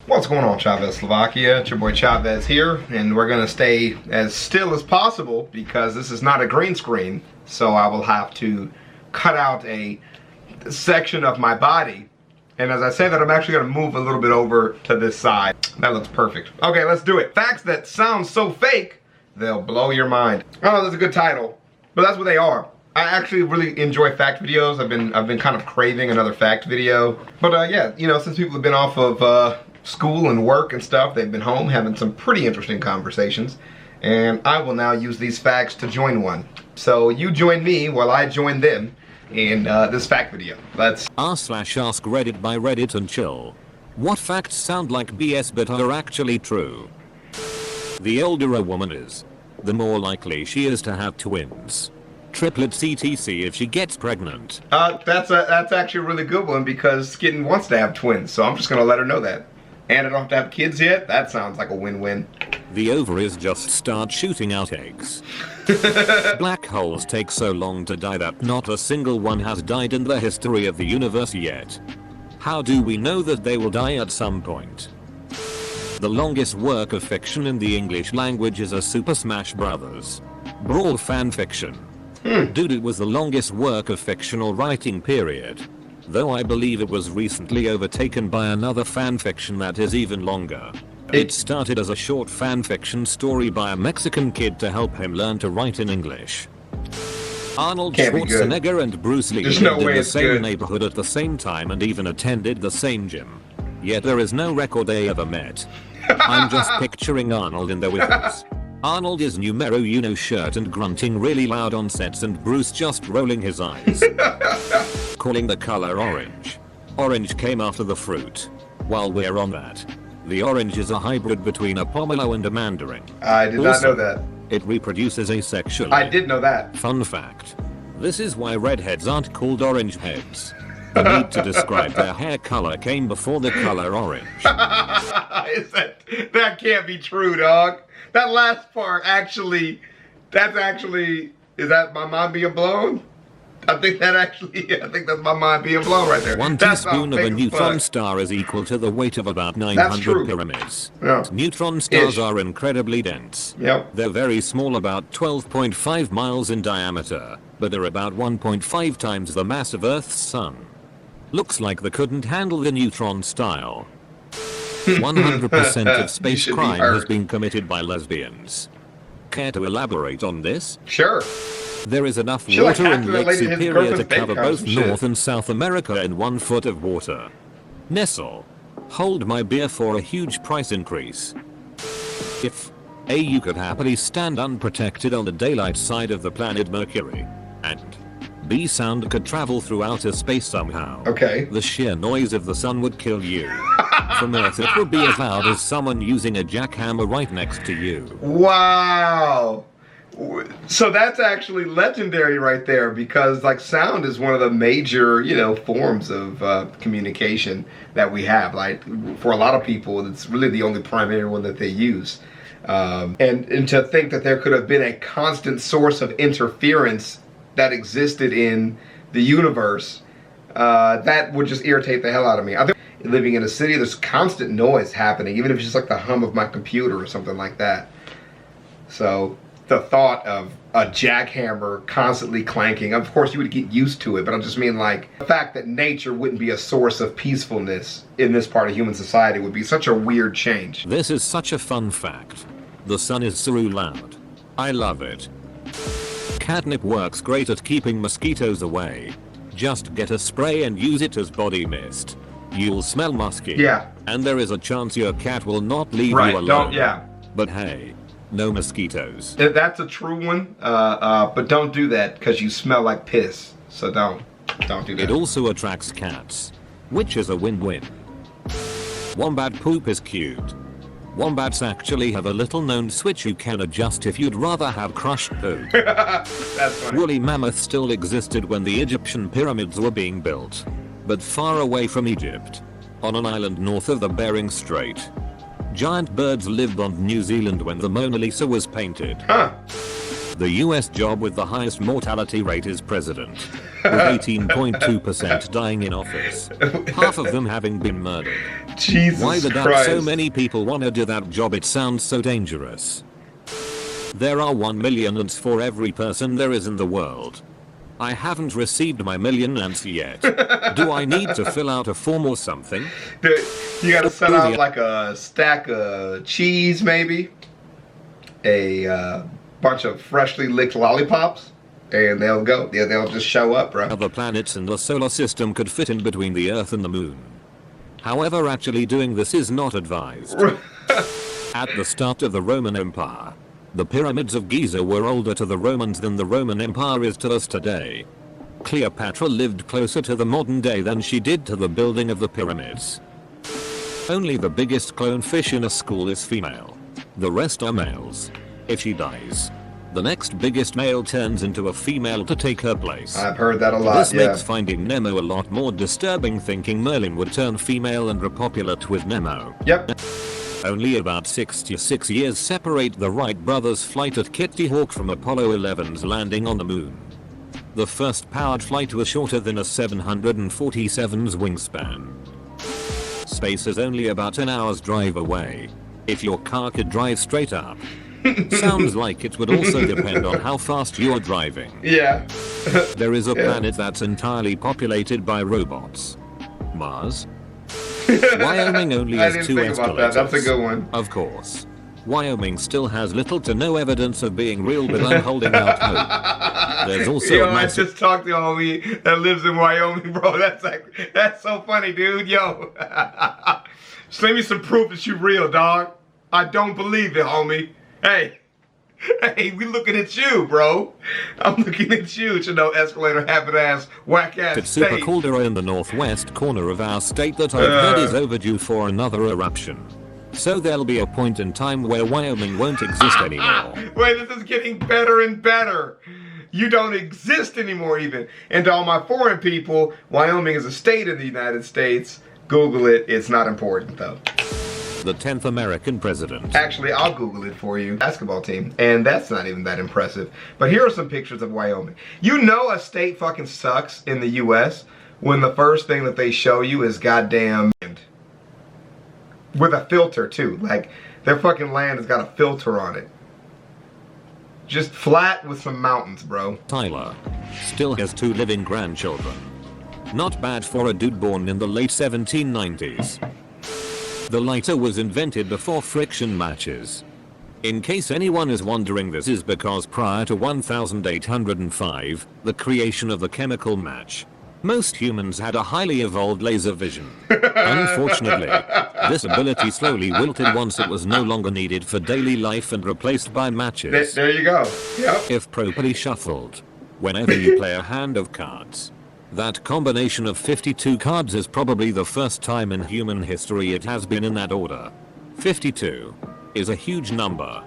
What's going on, ChavezzSlovakia? It's your boy Chavez here, and we're gonna stay as still as possible because this is not a green screen, so I will have to cut out a section of my body. And as I say that, I'm actually gonna move a little bit over to this side. That looks perfect. Okay, let's do it. Facts that sound so fake, they'll blow your mind. Oh, that's a good title, but that's what they are. I actually really enjoy fact videos. I've been kind of craving another fact video. But yeah, you know, since people have been off of school and work and stuff, they've been home having some pretty interesting conversations. And I will now use these facts to join one. So you join me while I join them in this fact video. Let's r/ask Reddit by Reddit and chill. What facts sound like BS but are actually true? The older a woman is, the more likely she is to have twins. Triplets etc if she gets pregnant. That's actually a really good one because Skitten wants to have twins, so I'm just gonna let her know that. And I don't have to have kids yet? That sounds like a win-win. The ovaries just start shooting out eggs. Black holes take so long to die that not a single one has died in the history of the universe yet. How do we know that they will die at some point? The longest work of fiction in the English language is a Super Smash Bros. Brawl fanfiction. Dude, it was the longest work of fictional writing period. Though I believe it was recently overtaken by another fanfiction that is even longer. It started as a short fanfiction story by a Mexican kid to help him learn to write in English. Arnold Schwarzenegger and Bruce Lee lived in the same neighborhood at the same time and even attended the same gym. Yet there is no record they ever met. I'm just picturing Arnold in there with us. Arnold is numero uno shirt and grunting really loud on sets and Bruce just rolling his eyes. Calling the color orange. Orange came after the fruit. While we're on that, the orange is a hybrid between a pomelo and a mandarin. I did not know that. It reproduces asexually. I did know that. Fun fact. This is why redheads aren't called orange heads. The need to describe their hair color came before the color orange. That can't be true, dog. That last part actually, is that my mind being blown? I think that's my mind being blown right there. One teaspoon of a neutron star is equal to the weight of about 900 pyramids. Yeah. Neutron stars are incredibly dense. Yep. They're very small, about 12.5 miles in diameter, but they're about 1.5 times the mass of Earth's sun. Looks like they couldn't handle the neutron style. 100% of space crime has been committed by lesbians. Care to elaborate on this? Sure. There is enough water in Lake Superior to cover both North and South America in 1 foot of water. Nestle. Hold my beer for a huge price increase. If A, you could happily stand unprotected on the daylight side of the planet Mercury, and B, sound could travel through outer space somehow. Okay. The sheer noise of the sun would kill you. From Earth it would be as loud as someone using a jackhammer right next to you. Wow. So that's actually legendary right there because like sound is one of the major, you know, forms of communication that we have. Like for a lot of people, it's really the only primary one that they use. And to think that there could have been a constant source of interference that existed in the universe, that would just irritate the hell out of me. I think living in a city, there's constant noise happening, even if it's just like the hum of my computer or something like that. So the thought of a jackhammer constantly clanking, of course you would get used to it, but I just mean like the fact that nature wouldn't be a source of peacefulness in this part of human society would be such a weird change. This is such a fun fact. The sun is so loud. I love it. Catnip works great at keeping mosquitoes away. Just get a spray and use it as body mist. You'll smell musky. Yeah. And there is a chance your cat will not leave you alone. But hey, no mosquitoes. That's a true one, but don't do that because you smell like piss. So don't do that. It also attracts cats, which is a win-win. Wombat poop is cute. Wombats actually have a little known switch you can adjust if you'd rather have crushed poop. That's funny. Woolly mammoths still existed when the Egyptian pyramids were being built, but far away from Egypt, on an island north of the Bering Strait. Giant birds lived on New Zealand when the Mona Lisa was painted. The US job with the highest mortality rate is president, with 18.2% dying in office, half of them having been murdered. Jesus Why the Christ. so many people wanna do that job? It sounds so dangerous. There are 1 million ants for every person there is in the world. I haven't received my million ants yet. Do I need to fill out a form or something? Dude, you gotta set out like a stack of cheese maybe, a bunch of freshly licked lollipops, and they'll go. They'll just show up, bro. Other planets in the solar system could fit in between the Earth and the Moon. However, actually doing this is not advised. At the start of the Roman Empire, the pyramids of Giza were older to the Romans than the Roman Empire is to us today. Cleopatra lived closer to the modern day than she did to the building of the pyramids. Only the biggest clownfish in a school is female. The rest are males. If she dies, the next biggest male turns into a female to take her place. I've heard that a lot, This makes Finding Nemo a lot more disturbing, thinking Merlin would turn female and repopulate with Nemo. Yep. Only about 66 years separate the Wright brothers' flight at Kitty Hawk from Apollo 11's landing on the moon. The first powered flight was shorter than a 747's wingspan. Space is only about an hour's drive away. If your car could drive straight up. Sounds like it would also depend on how fast you're driving. Yeah. There is a planet that's entirely populated by robots. Mars? Wyoming only has 2 escalators. That's a good one. Of course. Wyoming still has little to no evidence of being real, but I'm holding out hope. There's also a massive... I just talked to a homie that lives in Wyoming, bro. That's so funny, dude. Yo. Send me some proof that you're real, dog. I don't believe it, homie. Hey, we looking at you, bro. I'm looking at you. It's no escalator, half-ass, whack-ass It's super state. caldera in the northwest corner of our state that I've heard is overdue for another eruption. So there'll be a point in time where Wyoming won't exist anymore. Wait, this is getting better and better. You don't exist anymore even. And to all my foreign people, Wyoming is a state in the United States. Google it. It's not important, though. The 10th American president. Actually, I'll Google it for you. Basketball team. And that's not even that impressive. But here are some pictures of Wyoming. You know a state fucking sucks in the U.S. when the first thing that they show you is goddamn... with a filter, too. Like, their fucking land has got a filter on it. Just flat with some mountains, bro. Tyler still has 2 living grandchildren. Not bad for a dude born in the late 1790s. The lighter was invented before friction matches. In case anyone is wondering, this is because prior to 1805, the creation of the chemical match, most humans had a highly evolved laser vision. Unfortunately, this ability slowly wilted once it was no longer needed for daily life and replaced by matches. There you go. Yep. If properly shuffled, whenever you play a hand of cards, that combination of 52 cards is probably the first time in human history it has been in that order. 52 is a huge number.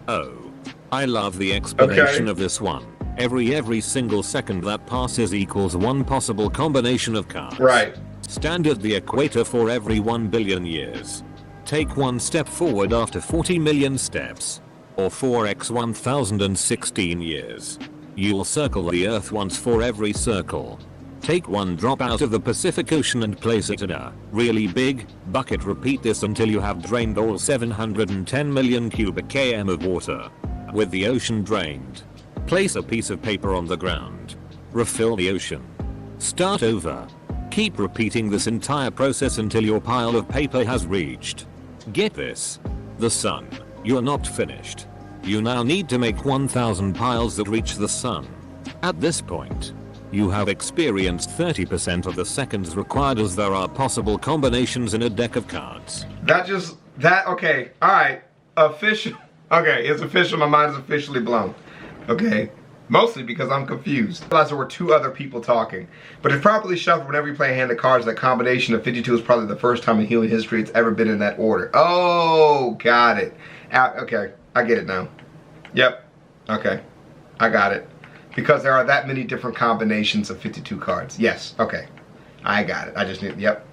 Oh, I love the explanation of this one. Every single second that passes equals one possible combination of cards. Right. Standard the equator for every 1 billion years. Take one step forward after 40 million steps, or 4x 1016 years. You'll circle the Earth once for every circle. Take one drop out of the Pacific Ocean and place it in a really big bucket. Repeat this until you have drained all 710 million cubic km of water. With the ocean drained, place a piece of paper on the ground. Refill the ocean. Start over. Keep repeating this entire process until your pile of paper has reached. Get this. The sun. You're not finished. You now need to make 1000 piles that reach the sun. At this point, you have experienced 30% of the seconds required, as there are possible combinations in a deck of cards. Okay, alright. Official. Okay, it's official. My mind is officially blown. Okay. Mostly because I'm confused. I realized there were 2 other people talking. But if properly shuffled, whenever you play a hand of cards, that combination of 52 is probably the first time in human history it's ever been in that order. Oh, got it. Okay, I get it now. Yep. Okay, I got it. Because there are that many different combinations of 52 cards. Yes, okay. I got it. I just need, yep.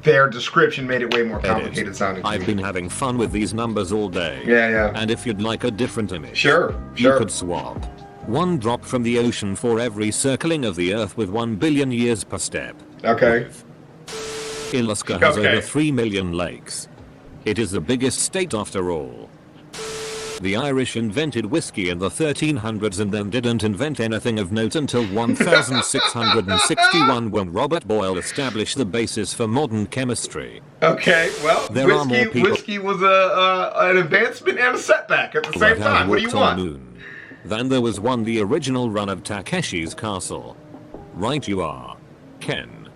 their description made it way more Edit. complicated sounding to I've me. been having fun with these numbers all day. Yeah. And if you'd like a different image, Sure. you could swap. One drop from the ocean for every circling of the Earth with 1 billion years per step. Okay. Alaska has over 3 million lakes. It is the biggest state after all. The Irish invented whiskey in the 1300s and then didn't invent anything of note until 1661 when Robert Boyle established the basis for modern chemistry. Okay, well, There are more people- whiskey was an advancement and a setback at the same time. What do you want? Moon. Then there was the original run of Takeshi's Castle. Right you are, Ken.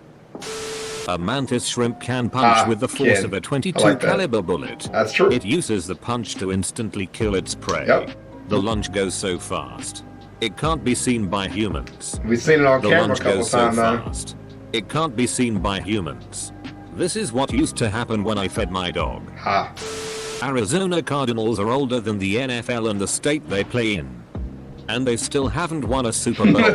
A mantis shrimp can punch with the force Ken. of a 22 I like that. caliber bullet. That's true. It uses the punch to instantly kill its prey. Yep. The lunge goes so fast. It can't be seen by humans. We've seen it on The camera a lunge couple goes so times now. fast. It can't be seen by humans. This is what used to happen when I fed my dog. Ah. Arizona Cardinals are older than the NFL and the state they play in. And they still haven't won a Super Bowl.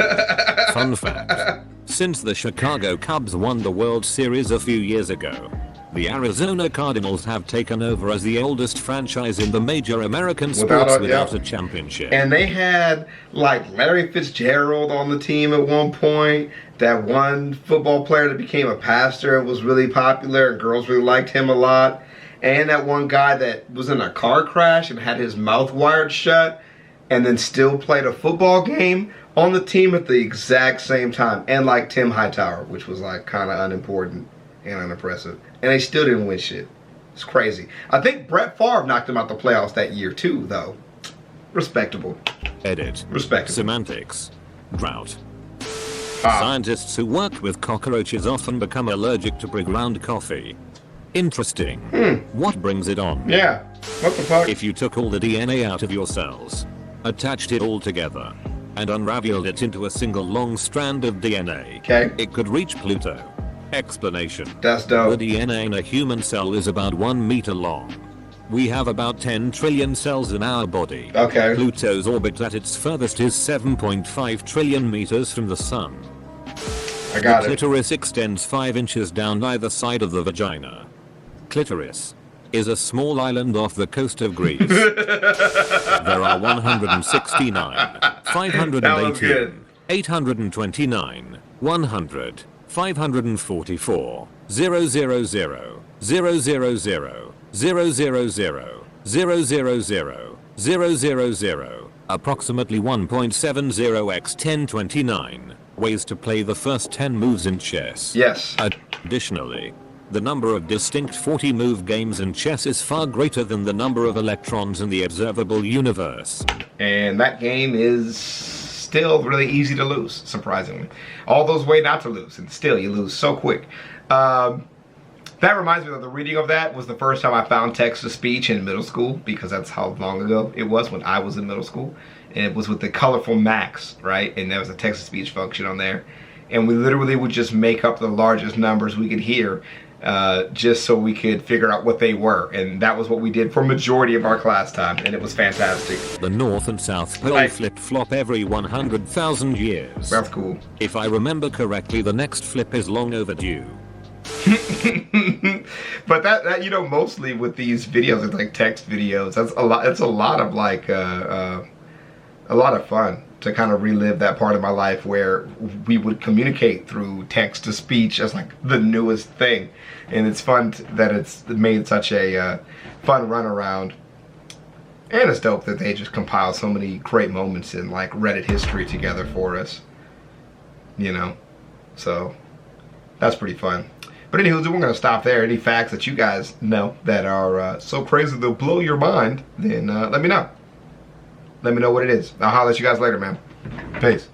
Fun fact. Since the Chicago Cubs won the World Series a few years ago, the Arizona Cardinals have taken over as the oldest franchise in the major American sports without a championship. And they had like Larry Fitzgerald on the team at one point. That one football player that became a pastor and was really popular and girls really liked him a lot. And that one guy that was in a car crash and had his mouth wired shut and then still played a football game on the team at the exact same time. And like Tim Hightower, which was like kind of unimportant and unimpressive. And they still didn't win shit. It's crazy. I think Brett Favre knocked them out the playoffs that year too, though. Respectable. Edit. Respectable. Semantics. Drought. Scientists who work with cockroaches often become allergic to pre-ground coffee. Interesting. What brings it on? Yeah. What the fuck? If you took all the DNA out of your cells, attached it all together, and unraveled it into a single long strand of DNA, it could reach Pluto. Explanation. That's dope. The DNA in a human cell is about 1 meter long. We have about 10 trillion cells in our body. Okay. Pluto's orbit at its furthest is 7.5 trillion meters from the sun. I got The it. clitoris extends 5 inches down either side of the vagina. Clitoris is a small island off the coast of Greece. There are 169, 518, 829, 100, 544, 000, 000, 000, 000, 000, approximately 1.70 x 1029 ways to play the first 10 moves in chess. Yes. Additionally, the number of distinct 40-move games in chess is far greater than the number of electrons in the observable universe. And that game is still really easy to lose, surprisingly. All those ways not to lose, and still you lose so quick. That reminds me of the reading of that was the first time I found text-to-speech in middle school, because that's how long ago it was when I was in middle school. And it was with the colorful Macs, right? And there was a text-to-speech function on there. And we literally would just make up the largest numbers we could hear just so we could figure out what they were. And that was what we did for majority of our class time, and it was fantastic. The North and South Pole flip-flop every 100,000 years. That's cool. If I remember correctly, the next flip is long overdue. But that you know, mostly with these videos, it's like text videos. That's a lot. It's a lot of like a lot of fun to kind of relive that part of my life where we would communicate through text to speech as like the newest thing, and it's fun that it's made such a fun runaround. And it's dope that they just compile so many great moments in like Reddit history together for us. You know, so that's pretty fun. But anywho, we're gonna stop there. Any facts that you guys know that are so crazy they'll blow your mind, then let me know. Let me know what it is. I'll holler at you guys later, man. Peace.